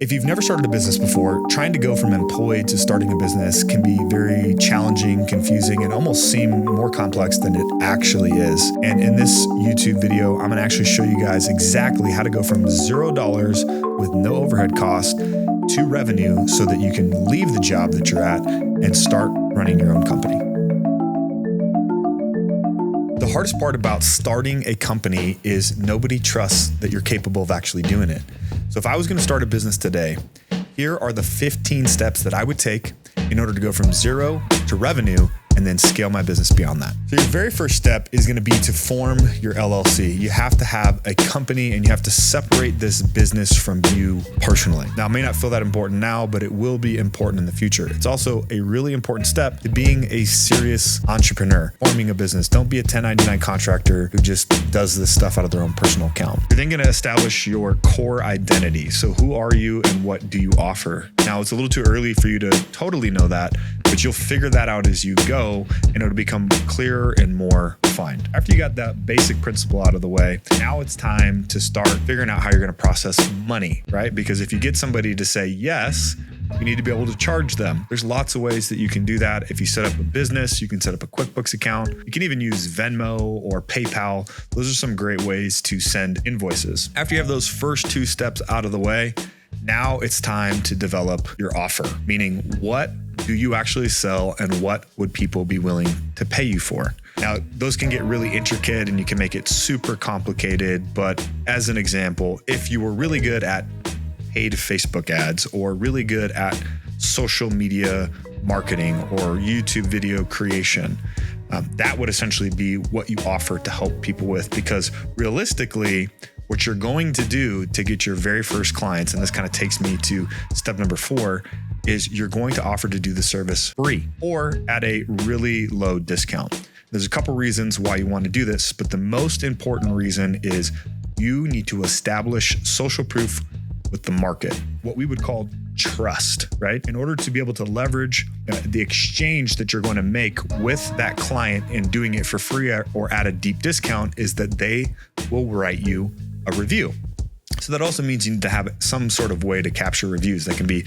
If you've never started a business before, trying to go from employed to starting a business can be very challenging, confusing, and almost seem more complex than it actually is. And in this YouTube video, I'm gonna actually show you guys exactly how to go from $0 with no overhead cost to revenue so that you can leave the job that you're at and start running your own company. The hardest part about starting a company is nobody trusts that you're capable of actually doing it. So if I was going to start a business today, here are the 15 steps that I would take in order to go from zero to revenue and then scale my business beyond that. So your very first step is going to be to form your LLC. You have to have a company and you have to separate this business from you personally. Now, it may not feel that important now, but it will be important in the future. It's also a really important step to being a serious entrepreneur, forming a business. Don't be a 1099 contractor who just does this stuff out of their own personal account. You're then going to establish your core identity. So who are you and what do you offer? Now, it's a little too early for you to totally know that, but you'll figure that out as you go and it'll become clearer and more defined. After you got that basic principle out of the way, now it's time to start figuring out how you're going to process money, right? Because if you get somebody to say yes, you need to be able to charge them. There's lots of ways that you can do that. If you set up a business, you can set up a QuickBooks account. You can even use Venmo or PayPal. Those are some great ways to send invoices. After you have those first two steps out of the way, now it's time to develop your offer, meaning what do you actually sell and what would people be willing to pay you for? Now, those can get really intricate and you can make it super complicated. But as an example, if you were really good at paid Facebook ads or really good at social media marketing or YouTube video creation, that would essentially be what you offer to help people with, because realistically, what you're going to do to get your very first clients, and this kind of takes me to step number 4, is you're going to offer to do the service free or at a really low discount. There's a couple reasons why you want to do this, but the most important reason is you need to establish social proof with the market, what we would call trust, right? In order to be able to leverage the exchange that you're going to make with that client in doing it for free or at a deep discount, is that they will write you a review. So that also means you need to have some sort of way to capture reviews. That can be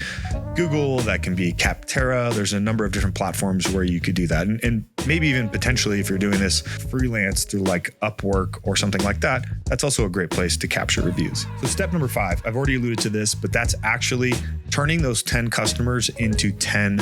Google, that can be Capterra. There's a number of different platforms where you could do that. And maybe even potentially if you're doing this freelance through like Upwork or something like that, that's also a great place to capture reviews. So step number 5, I've already alluded to this, but that's actually turning those 10 customers into 10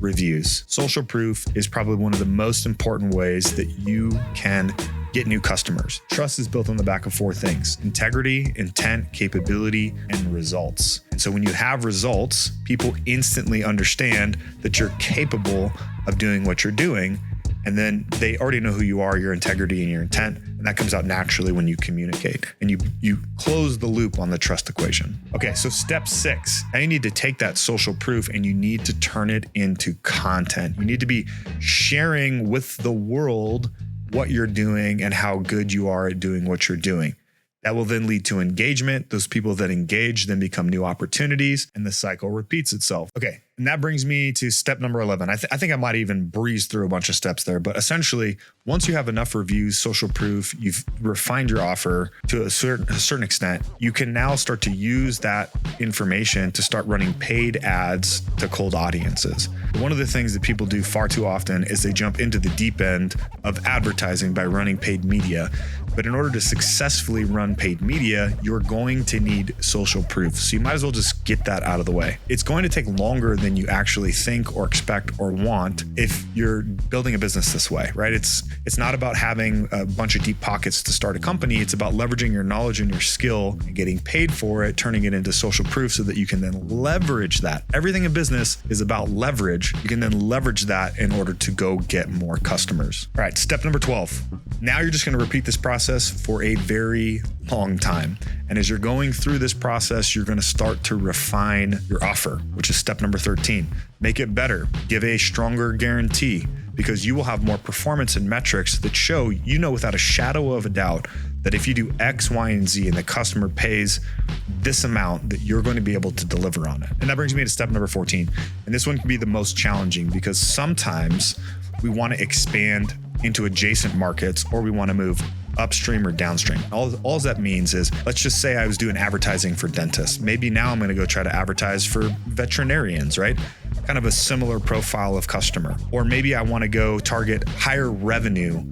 reviews. Social proof is probably one of the most important ways that you can get new customers. Trust is built on the back of 4 things: integrity, intent, capability, and results. And so when you have results, people instantly understand that you're capable of doing what you're doing. And then they already know who you are, your integrity and your intent. And that comes out naturally when you communicate and you close the loop on the trust equation. Okay, so step 6, now you need to take that social proof and you need to turn it into content. You need to be sharing with the world what you're doing and how good you are at doing what you're doing. That will then lead to engagement. Those people that engage then become new opportunities and the cycle repeats itself. Okay, and that brings me to step number 11. I think I might even breeze through a bunch of steps there, but essentially, once you have enough reviews, social proof, you've refined your offer to a certain extent, you can now start to use that information to start running paid ads to cold audiences. One of the things that people do far too often is they jump into the deep end of advertising by running paid media. But in order to successfully run paid media, you're going to need social proof. So you might as well just get that out of the way. It's going to take longer than you actually think or expect or want if you're building a business this way, right? It's not about having a bunch of deep pockets to start a company. It's about leveraging your knowledge and your skill and getting paid for it, turning it into social proof so that you can then leverage that. Everything in business is about leverage. You can then leverage that in order to go get more customers. All right, step number 12. Now you're just going to repeat this process for a very long time. And as you're going through this process, you're going to start to refine your offer, which is step number 13. Make it better. Give a stronger guarantee, because you will have more performance and metrics that show, you know, without a shadow of a doubt, that if you do X, Y, and Z and the customer pays this amount, that you're going to be able to deliver on it. And that brings me to step number 14. And this one can be the most challenging, because sometimes we want to expand into adjacent markets, or we want to move upstream or downstream. All that means is, let's just say I was doing advertising for dentists. Maybe now I'm going to go try to advertise for veterinarians, right? Kind of a similar profile of customer. Or maybe I want to go target higher revenue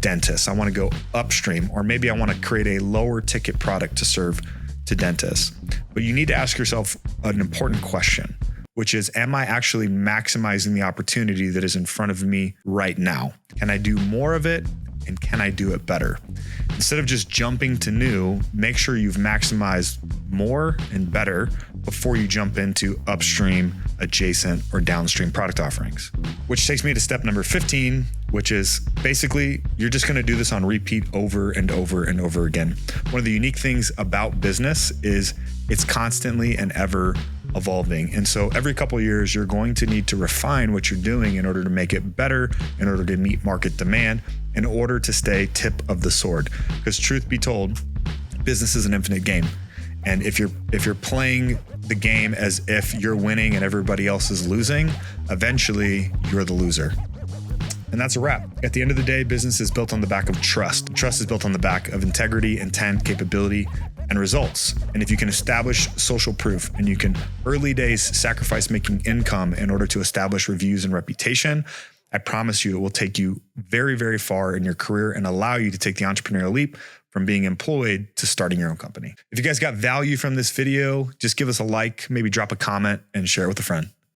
dentists. I want to go upstream, or maybe I want to create a lower ticket product to serve to dentists. But you need to ask yourself an important question, which is, am I actually maximizing the opportunity that is in front of me right now? Can I do more of it? And can I do it better? Instead of just jumping to new, make sure you've maximized more and better before you jump into upstream, adjacent, or downstream product offerings. Which takes me to step number 15, which is basically you're just going to do this on repeat over and over and over again. One of the unique things about business is it's constantly and ever evolving. And so every couple of years, you're going to need to refine what you're doing in order to make it better, in order to meet market demand, in order to stay tip of the sword. Because truth be told, business is an infinite game. And if you're playing the game as if you're winning and everybody else is losing, eventually you're the loser. And that's a wrap. At the end of the day, business is built on the back of trust. Trust is built on the back of integrity, intent, capability, and results. And if you can establish social proof and you can early days sacrifice making income in order to establish reviews and reputation, I promise you it will take you very, very far in your career and allow you to take the entrepreneurial leap from being employed to starting your own company. If you guys got value from this video, just give us a like, maybe drop a comment and share it with a friend.